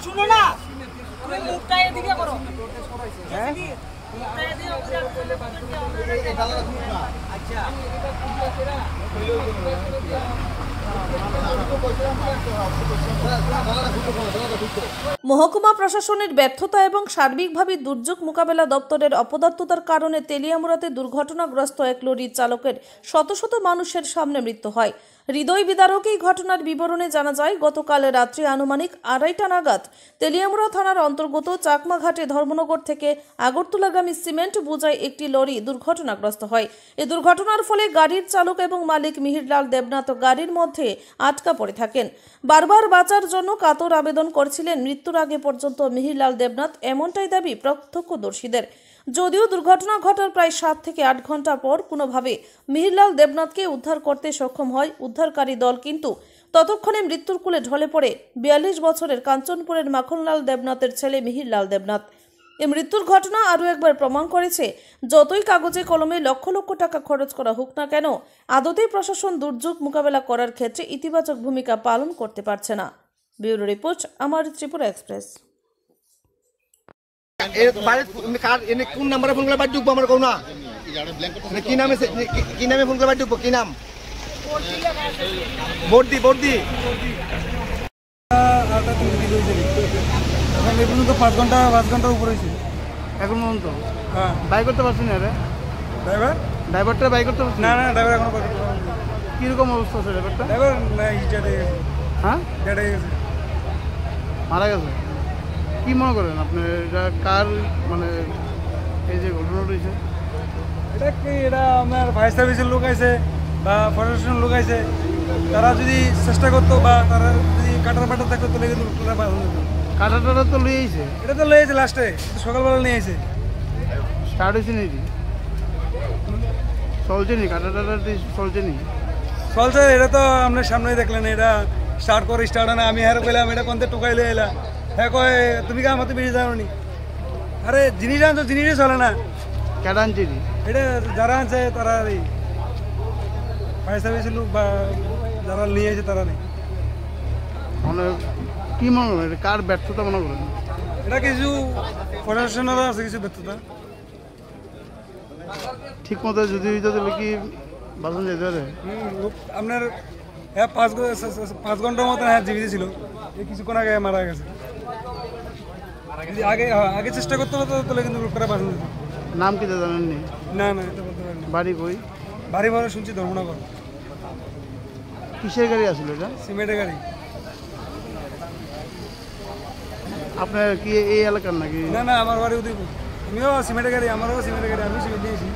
শুনো না, তুমি মুখটা এদিকে করো। হ্যাঁ মুখটা এদিকে আচ্ছা মহকুমা প্রশাসনের ব্যর্থতা এবং সার্বিকভাবে দুর্যোগ মোকাবেলা দপ্তরের অপদার্থতার কারণে তেলিয়ামুড়াতে দুর্ঘটনাগ্রস্ত এক লরির চালকের শত শত মানুষের সামনে মৃত্যু হয়। হৃদয় বিদারক এই ঘটনার বিবরণে জানা যায়, গতকাল রাত্রি আনুমানিক 2:30টা নাগাদ তেলিয়ামুড়া থানার অন্তর্গত চাকমাঘাটে ধর্মনগর থেকে আগরতলাগামী সিমেন্ট বোঝাই একটি লরি দুর্ঘটনাগ্রস্ত হয়। এই দুর্ঘটনার ফলে গাড়ির চালক এবং মালিক মিহিরলাল দেবনাথ গাড়ির মধ্যে আটকা পড়ে থাকেন। বারবার বাঁচার জন্য কাতর আবেদন করছিলেন মৃত্যুর আগে পর্যন্ত মিহিরলাল দেবনাথ, এমনটাই দাবি প্রত্যক্ষদর্শীদের। যদিও দুর্ঘটনা ঘটার প্রায় 7 থেকে 8 ঘন্টা পর কোনোভাবে মিহিরলাল দেবনাথকে উদ্ধার করতে সক্ষম হয় উদ্ধারকারী দল, কিন্তু ততক্ষণে মৃত্যুর কোলে ঢলে পড়ে 42 বছরের কাঞ্চনপুরের মাখনলাল দেবনাথের ছেলে মিহিরলাল দেবনাথ। এই মৃত্যুর ঘটনা আরও একবার প্রমাণ করেছে, যতই কাগজে কলমে লক্ষ লক্ষ টাকা খরচ করা হোক না কেন, আদতেই প্রশাসন দুর্যোগ মোকাবেলা করার ক্ষেত্রে ইতিবাচক ভূমিকা পালন করতে পারছে না। ব্যুরো রিপোর্ট, আমার ত্রিপুরা এক্সপ্রেস। কোন নাম্বারে ফোন করে বাড়ি ঢুকবো আমার কোনা কি নামে ফোন করে বাড়ি ঢুকবো, কি নাম? বর্দি বর্দি এখন 5 ঘন্টার উপরে হয়েছে এখন পর্যন্ত। হ্যাঁ বাই করতে পারছি না রে ড্রাইভারটা বাই করতে পারছি না ড্রাইভার এখনো কিরকম অবস্থা আছে ড্রাইভারটা? ড্রাইভার গেছে। হ্যাঁ ডেটে গেছে, মারা গেছে। কি মনে করেন আপনি, এটা কার মানে এই যে ঘটনা রয়েছে? এটা কি, এটা আপনার ফায়ার সার্ভিসের লোক আছে বা প্রশাসনের লোক আছে, তারা যদি চেষ্টা করতো বা তারা যদি কাটার পাটা থাকতো তাহলে কিন্তু কাটাটা তো লিয়ে আইছে, এটা তো লেগেছে লাস্টে, সকালবেলা নিয়ে এসে স্টার্ট হয়েছে নাকি? চলছে নি কাটাটা চলছে নি? চলছে, এটা তো আপনার সামনেই দেখলেন, এটা স্টার্ট হয় না। আমি হ্যাঁ কইলাম এটা কোনতে টুকাই লয়ে এলা, হ্যাঁ কয় তুমি কা মতো বেশি যাও নি। আরে জিনিস আনছো, জিনিসই চলে না। কেডা আনছে নি? এটা যারা আনছে তারা এই ফায়ার সার্ভিসের লোক বা যারা নিয়ে আছে তারা নেই। মানে কি মনে করেন, এটা কার ব্যর্থতা মনে করেন? এটা কিছু প্রশাসনেরও আছে কিছু ব্যর্থতা। ঠিক মতো যদি কি বাসন যেতে পারে? আপনার 5 ঘন্টার মতন হ্যাঁ জীবিত ছিল, এই কিছুক্ষণ আগে মারা গেছে। আগে চেষ্টা করতে হতো তাহলে কিন্তু লোকটা বাঁচানো যেত। নাম কি জানেননি? না এটা বলতে পারেন। বাড়ি কই? বাড়ি ভাড়া শুনছি ধর্মনগর। কিসের গাড়ি আসলে এটা? সিমেন্টের গাড়ি। আপনার কি এই এলাকার নাকি? না আমার বাড়ি উদয়পুর। আমিও সিমেন্টের গাড়ি, আমারও সিমেন্টের গাড়ি, আমি সিমেন্ট নিয়েছি।